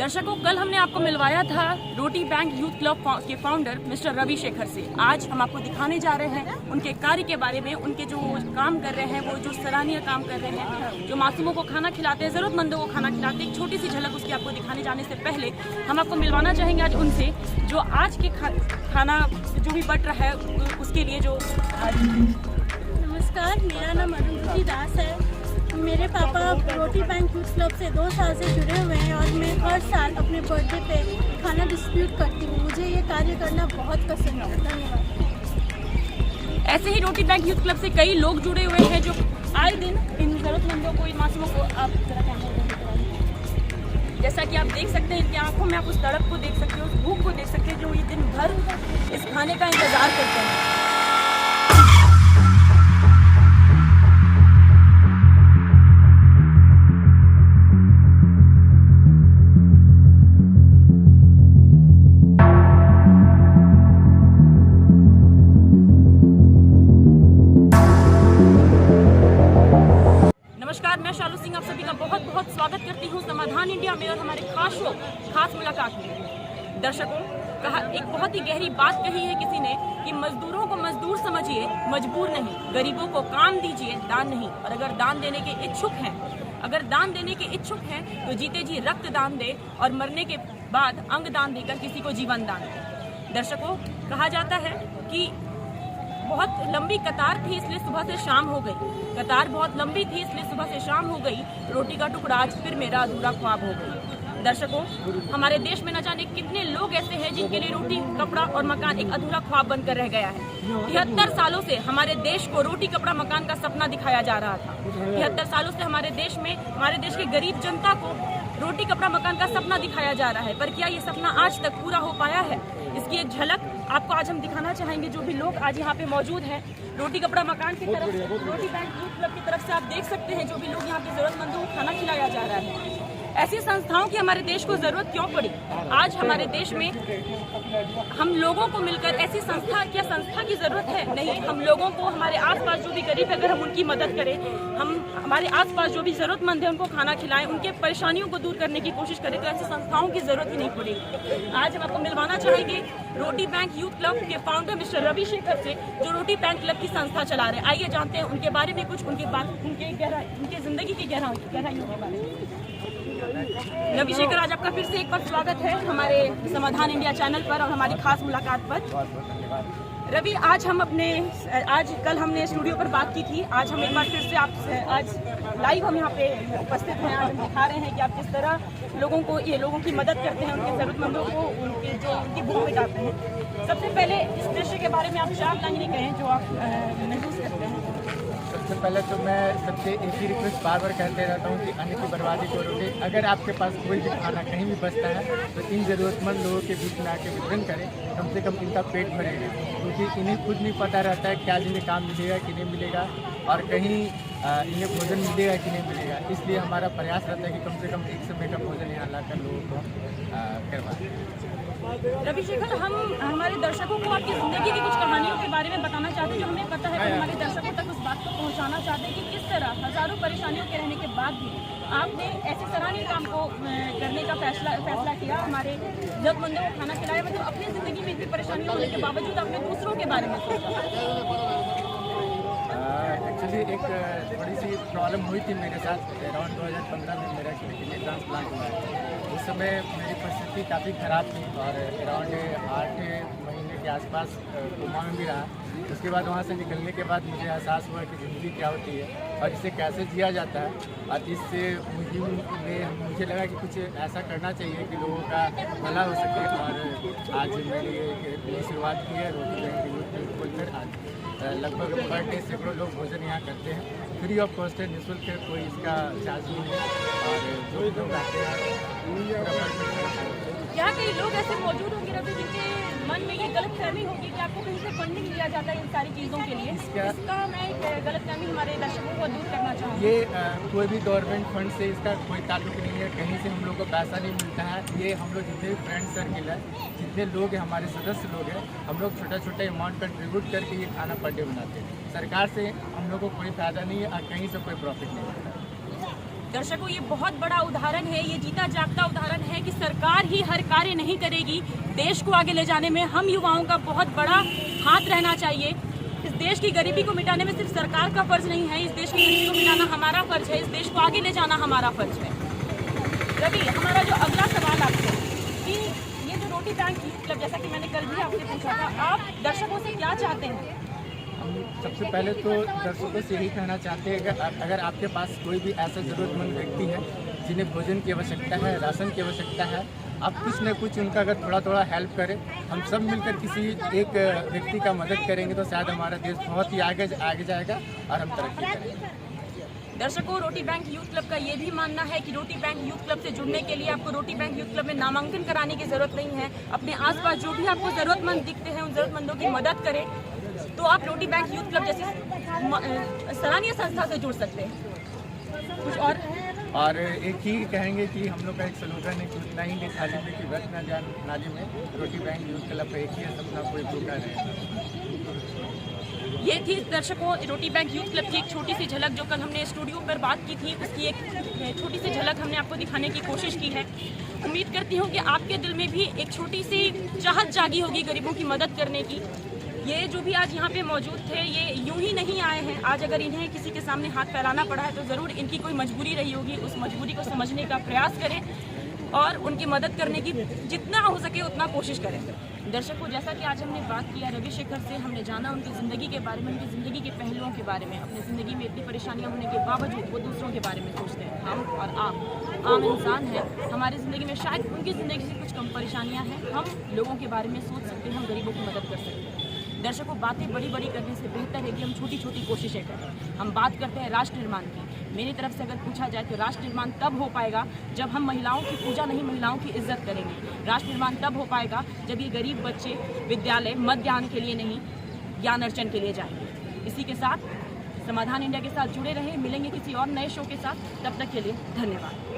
दर्शकों, कल हमने आपको मिलवाया था रोटी बैंक यूथ क्लब के फाउंडर मिस्टर रवि शेखर से। आज हम आपको दिखाने जा रहे हैं उनके कार्य के बारे में, उनके जो काम कर रहे हैं, वो जो सराहनीय काम कर रहे हैं, जो मासूमों को खाना खिलाते हैं, ज़रूरतमंदों को खाना खिलाते हैं। एक छोटी सी झलक उसकी आपको दिखाने जाने से पहले हम आपको मिलवाना चाहेंगे आज उनसे, जो आज के खाना जो भी बट रहा है उसके लिए जो। नमस्कार, मेरा नाम अरुंधति दास है। मेरे पापा रोटी बैंक यूथ क्लब से 2 साल से जुड़े हुए हैं और मैं हर साल अपने बर्थडे पे खाना डिस्ट्रीब्यूट करती हूँ। मुझे ये कार्य करना बहुत पसंद है। धन्यवाद। ऐसे ही रोटी बैंक यूथ क्लब से कई लोग जुड़े हुए हैं जो आए दिन इन जरूरतमंदों को, इन मासूमों को, आप जैसा कि आप देख सकते हैं, इनकी आंखों में आप उस तड़प को देख सकते हो, उस भूख को देख सकते हैं जो ये दिन भर इस खाने का इंतजार करते हैं। नमस्कार, मैं शालू सिंह आप सभी का बहुत बहुत स्वागत करती हूँ समाधान इंडिया में और हमारे खास शो खास मुलाकात में। दर्शकों, एक बहुत ही गहरी बात कही है किसी ने कि मजदूरों को मजदूर समझिए, मजबूर नहीं। गरीबों को काम दीजिए, दान नहीं। और अगर दान देने के इच्छुक हैं तो जीते जी रक्त दान दे और मरने के बाद अंग दान देकर किसी को जीवन दान दे। दर्शकों, कहा जाता है कि बहुत लंबी कतार थी इसलिए सुबह से शाम हो गई। कतार बहुत लंबी थी इसलिए सुबह से शाम हो गई। रोटी का टुकड़ा आज फिर मेरा अधूरा ख्वाब हो गई। दर्शकों, हमारे देश में न जाने कितने लोग ऐसे हैं जिनके लिए रोटी, कपड़ा और मकान एक अधूरा ख्वाब बनकर रह गया है। 73 सालों से हमारे देश को रोटी, कपड़ा, मकान का सपना दिखाया जा रहा था। 73 सालों से हमारे देश के गरीब जनता को रोटी, कपड़ा, मकान का सपना दिखाया जा रहा है। पर क्या ये सपना आज तक पूरा हो पाया है? इसकी एक झलक आपको आज हम दिखाना चाहेंगे। जो भी लोग आज यहाँ पे मौजूद हैं, रोटी, कपड़ा, मकान की तरफ से, रोटी बैंक यूथ क्लब की तरफ से आप देख सकते हैं जो भी लोग यहाँ पे जरूरतमंदों को खाना खिलाया जा रहा है। ऐसी संस्थाओं की हमारे देश को जरूरत क्यों पड़ी? आज हमारे देश में हम लोगों को मिलकर ऐसी संस्था की जरूरत है? नहीं, हम लोगों को, हमारे आसपास जो भी गरीब है, अगर हम उनकी मदद करें, हम हमारे आसपास जो भी जरूरतमंद है उनको खाना खिलाएं, उनके परेशानियों को दूर करने की कोशिश करें, तो ऐसी संस्थाओं की जरूरत ही नहीं पड़ेगी। आज हम आपको मिलवाना चाहेंगे रोटी बैंक यूथ क्लब के फाउंडर मिस्टर रवि शेखर से, जो रोटी बैंक क्लब की संस्था चला रहे हैं। आइए जानते हैं उनके बारे में कुछ, उनके जिंदगी की गहराइयों के बारे में। रवि शेखर, आज आपका फिर से एक बार स्वागत है हमारे समाधान इंडिया चैनल पर और हमारी खास मुलाकात पर। रवि, कल हमने स्टूडियो पर बात की थी। आज हम एक बार फिर से आज लाइव हम यहाँ पे उपस्थित हैं। आज हम दिखा रहे हैं कि आप किस तरह लोगों की मदद करते हैं, उनके ज़रूरतमंदों को उनकी भूख मिटाते हैं। सबसे पहले इस दृश्य के बारे में आप 4 लाइनें कहें जो आप महसूस करते हैं। सबसे पहले तो मैं सबसे एक ही रिक्वेस्ट बार बार कहते रहता हूँ कि अन्न की बर्बादी को रोकें। अगर आपके पास कोई भी खाना कहीं भी बचता है तो इन ज़रूरतमंद लोगों के बीच में आके वितरण करें, कम से कम इनका पेट भरेगा। क्योंकि इन्हें खुद नहीं पता रहता है क्या जिन्हें काम मिलेगा कि नहीं मिलेगा और कहीं इन्हें भोजन मिलेगा कि नहीं मिलेगा। इसलिए हमारा प्रयास रहता है कि कम से कम एक समय का भोजन यहाँ लाकर लोगों को करवाएं। रवि शेखर, हम हमारे दर्शकों को आपकी ज़िंदगी की कुछ कहानियों के बारे में बताना चाहते हैं जो हमें पता है, पर हमारे दर्शकों तक उस बात को पहुंचाना चाहते हैं कि किस तरह हज़ारों परेशानियों के रहने के बाद भी आपने ऐसे सराहनीय काम को करने का फैसला किया, हमारे ज़रूरतमंदों को खाना खिलाया। मतलब अपनी ज़िंदगी में इतनी परेशानियाँ होने के बावजूद आपने दूसरों के बारे में सोचा। एक्चुअली एक बड़ी सी प्रॉब्लम हुई थी मेरे साथ। अराउंड 2015 में मेरा किडनी ट्रांसप्लांट हुआ है। उस समय मेरी परिस्थिति काफ़ी ख़राब थी और अराउंड 8 महीने के आसपास कोमा में भी रहा। उसके बाद वहाँ से निकलने के बाद मुझे एहसास हुआ कि ज़िंदगी क्या होती है और इसे कैसे जिया जाता है। और इससे मुझे लगा कि कुछ ऐसा करना चाहिए कि लोगों का भला हो सके। और आज मेरी एक शुरुआत की है रोटी बैंक यूथ खोलकर। आज लगभग पर डे सैकड़ों लोग भोजन यहाँ करते हैं, फ्री ऑफ कॉस्ट है, निःशुल्क है, कोई इसका चार्ज नहीं है। और जो भी लोग आते हैं यहाँ कई लोग ऐसे मौजूद होंगे रवि जिनके मन में ये गलतफहमी होगी कि आपको कहीं से फंडिंग दिया जाता है इन सारी चीज़ों के लिए। इसका मैं एक गलतफहमी हमारे दर्शकों को दूर करना चाहूँगी। ये कोई भी गवर्नमेंट फंड से इसका कोई ताल्लुक नहीं है, कहीं से हम लोग को पैसा नहीं मिलता है। ये हम लोग जितने भी फ्रेंड सर्किल है, जितने लोग हैं, हमारे सदस्य लोग हैं, हम लोग छोटा छोटा अमाउंट कंट्रीब्यूट करके ये खाना पर डे बनाते हैं। सरकार से हम लोग को कोई फ़ायदा नहीं है और कहीं से कोई प्रॉफिट नहीं होता। दर्शकों, ये बहुत बड़ा उदाहरण है, ये जीता जागता उदाहरण है कि सरकार ही हर कार्य नहीं करेगी। देश को आगे ले जाने में हम युवाओं का बहुत बड़ा हाथ रहना चाहिए। इस देश की गरीबी को मिटाने में सिर्फ सरकार का फर्ज नहीं है, इस देश की गरीबी को मिटाना हमारा फर्ज है, इस देश को आगे ले जाना हमारा फर्ज है। रवि, हमारा जो अगला सवाल आपसे कि ये जो रोटी बैंक क्लब, जैसा कि मैंने कल भी आपसे पूछा था, आप दर्शकों से क्या चाहते हैं? सबसे पहले तो दर्शकों से यही कहना चाहते हैं कि अगर आपके पास कोई भी ऐसा ज़रूरतमंद व्यक्ति है जिन्हें भोजन की आवश्यकता है, राशन की आवश्यकता है, आप कुछ न कुछ उनका अगर थोड़ा थोड़ा हेल्प करें, हम सब मिलकर किसी एक व्यक्ति का मदद करेंगे तो शायद हमारा देश बहुत ही आगे जाएगा और हम तरक्की करेंगे। दर्शकों, रोटी बैंक यूथ क्लब का ये भी मानना है कि रोटी बैंक यूथ क्लब से जुड़ने के लिए आपको रोटी बैंक यूथ क्लब में नामांकन कराने की जरूरत नहीं है। अपने आसपास जो भी आपको जरूरतमंद दिखते हैं उन जरूरतमंदों की मदद करें, तो आप रोटी बैंक यूथ क्लब जैसी सराहनीय संस्था से जुड़ सकते हैं। कुछ और एक ही कहेंगे कि हम लोग का एक स्लोगन है कि उतना ही नहीं थाली में कि व्यर्थ न जाए नाली में। रोटी बैंक यूथ क्लब का एक ही है सपना, कोई भूखा नहीं। ये थी दर्शकों रोटी बैंक यूथ क्लब की एक छोटी सी झलक, जो कल हमने स्टूडियो पर बात की थी, उसकी एक छोटी सी झलक हमने आपको दिखाने की कोशिश की है। उम्मीद करती हूँ कि आपके दिल में भी एक छोटी सी चाहत जागी होगी गरीबों की मदद करने की। ये जो भी आज यहाँ पे मौजूद थे, ये यूं ही नहीं आए हैं। आज अगर इन्हें किसी के सामने हाथ फैलाना पड़ा है तो ज़रूर इनकी कोई मजबूरी रही होगी। उस मजबूरी को समझने का प्रयास करें और उनकी मदद करने की जितना हो सके उतना कोशिश करें। दर्शकों, जैसा कि आज हमने बात किया रविशेखर से, हमने जाना उनकी ज़िंदगी के बारे में, उनकी ज़िंदगी के पहलुओं के बारे में। अपनी ज़िंदगी में इतनी परेशानियां होने के बावजूद वो दूसरों के बारे में सोचते हैं। हम और आप आम इंसान हैं, हमारी ज़िंदगी में शायद उनकी ज़िंदगी से कुछ कम परेशानियाँ हैं, हम लोगों के बारे में सोच सकते हैं, हम गरीबों की मदद कर सकते हैं। दर्शकों, बातें बड़ी बड़ी करने से बेहतर है कि हम छोटी छोटी कोशिशें करें। हम बात करते हैं राष्ट्र निर्माण की। मेरी तरफ से अगर पूछा जाए तो राष्ट्र निर्माण तब हो पाएगा जब हम महिलाओं की पूजा नहीं, महिलाओं की इज्जत करेंगे। राष्ट्र निर्माण तब हो पाएगा जब ये गरीब बच्चे विद्यालय मध्याह्न के लिए नहीं, ज्ञान अर्जन के लिए जाएंगे। इसी के साथ समाधान इंडिया के साथ जुड़े रहें। मिलेंगे किसी और नए शो के साथ, तब तक के लिए धन्यवाद।